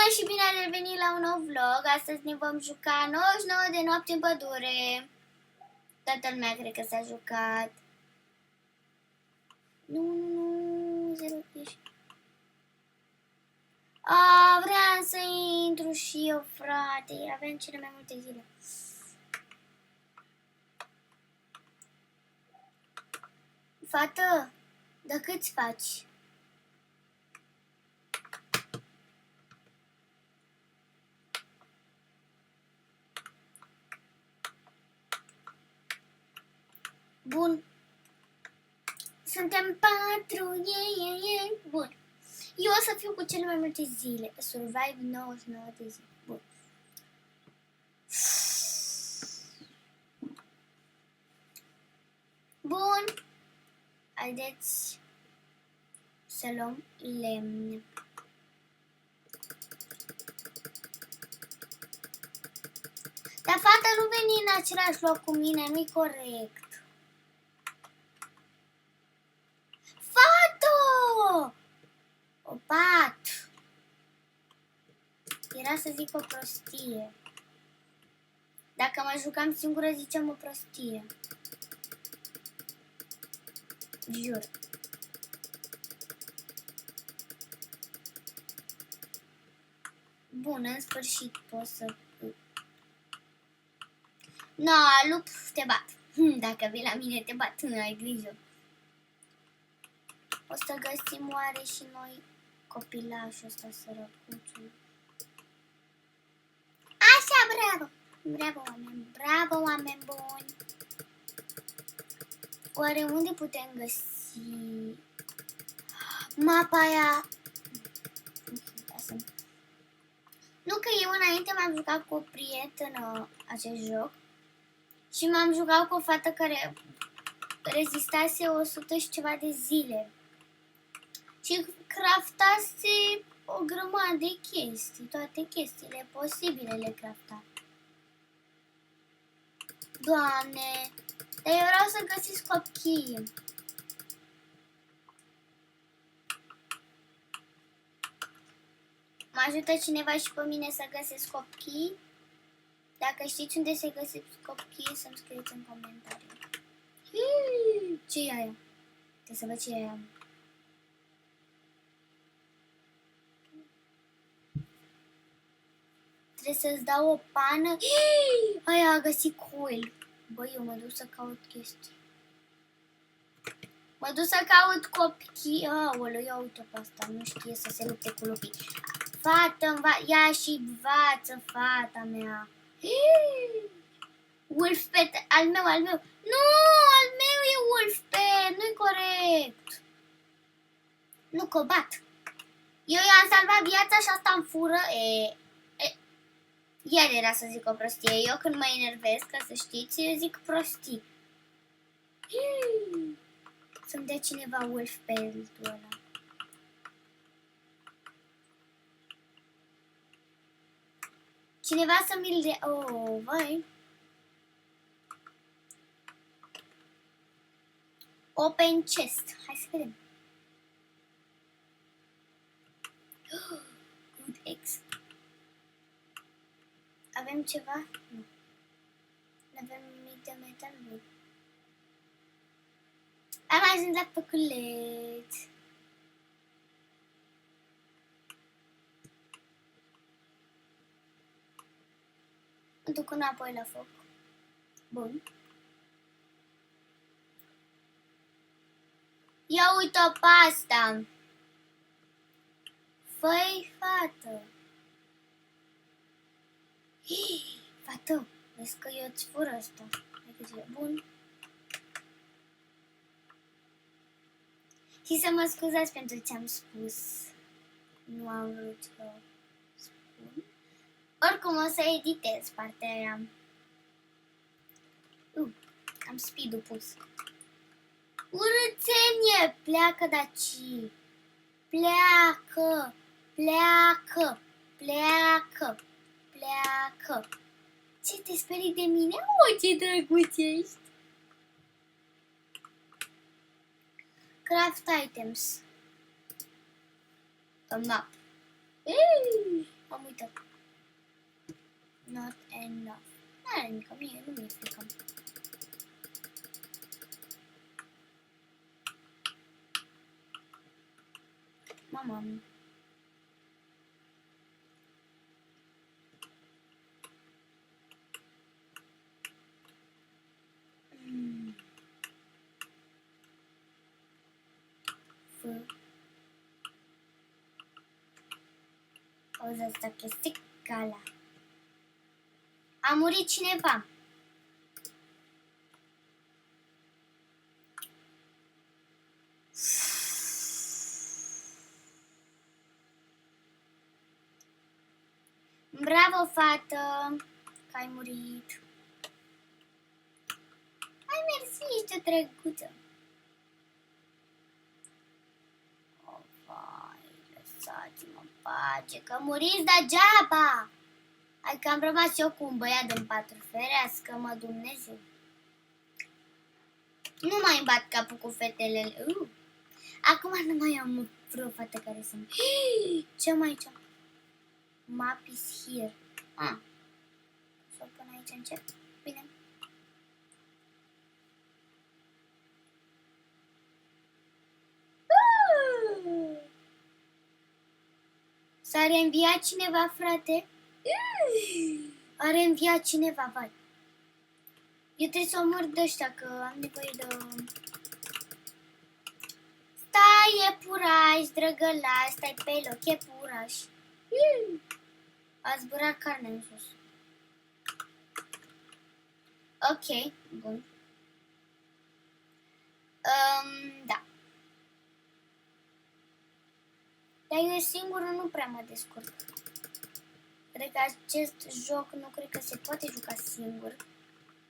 Bună și bine ați revenit la un nou vlog. Astăzi ne vom juca 99 de nopți în pădure. Toată lumea cred că s-a jucat. Nu, 0 ești. Vreau să intru și eu, frate. Avem cele mai multe zile. Fată, de câți faci? Bun. Suntem 4. Bun. Eu o să fiu cu cele mai multe zile. Survive 99 de zile. Bun. Bun. Haideți să luăm lemn. Dar fata nu veni în același loc cu mine, nu-i corect. Fată! O bat! Era să zic o prostie. Dacă mă jucam singură, ziceam o prostie. Jur. Bun, în sfârșit pot să... No, lup, te bat. Dacă vii la mine, te bat, nu ai grijă. O să găsim oare și noi copilașul ăsta sărăcuțul. Așa, bravo! Bravo, oameni, bravo, oameni buni! Oare unde putem găsi mapa aia? Nu că eu înainte m-am jucat cu o prietenă acest joc și m-am jucat cu o fată care rezistase 100 și ceva de zile și craftase o grămadă de chestii, toate chestiile posibile le crafta. Doamne, dar eu vreau să găsesc copii. Mă ajută cineva și pe mine să găsesc copii? Dacă știți unde se găsesc copii, să-mi scrieți în comentarii. Ce e aia? Trebuie să văd ce e aia. Trebuie să-ți dau o pană. Aia a găsit coil. Băi, eu mă duc să caut chestii. Mă duc să caut copii. Aoleu, ia uite pe asta. Nu știe să se lupte cu lupii. Fată, ia și învață, fata mea. Wolfpet, al meu. Nu, al meu e Wolfpet, nu-i corect. Nu, cobat. Eu i-am salvat viața și asta îmi fură. Iar era să zic o prostie. Eu când mă enervez, ca să știți, eu zic prostii. Să-mi dea cineva Wolfpet-ul ăla. Cineva să mi-l dea... Oh, vai. Open chest. Hai să vedem. Good eggs. Avem ceva? Nu. Nu avem nimic de metal. Am ajuns la păculeț. Mă duc înapoi la foc. Bun. Ia uite-o pe asta. Făi, fată. Fată, vezi că eu îți fur asta. Bun. Și să mă scuzați pentru ce am spus. Nu am vrut să spun. Oricum o să editez partea aia. Am speed-ul pus. Urâțenie! Pleacă de aici! Pleacă! Pleacă! Pleacă! Pleacă! Ce te sperii de mine? Ce drăguț ești! Craft items. A map. O Uite. Not enough. N-are nimic, mie nu mi-e frică. Mama. F. Auzi asta chestii gala. A murit cineva. Bravo, fată, că ai murit. Hai, mersi, ești o drăguță. Oh, vai, lăsați-mă în pace, că muriți degeaba. Hai că am rămas eu cu un băiat în patru, ferească-mă Dumnezeu. Nu mai îmi bat capul cu fetele. Acum nu mai am vreo fată care să-mi... Ce mai aici? Map is here. Să o pun aici încet. Bine. S-a reînviat cineva, frate? A reînviat cineva, vai. Eu trebuie să omor de ăștia, că am nevoie de... Stai, iepuraș, drăgălaș, stai pe loc, iepuraș. A zburat carne în sus. Ok, bun. Da. Dar eu singurul nu prea mă descurc. Cred că acest joc nu cred că se poate juca singur.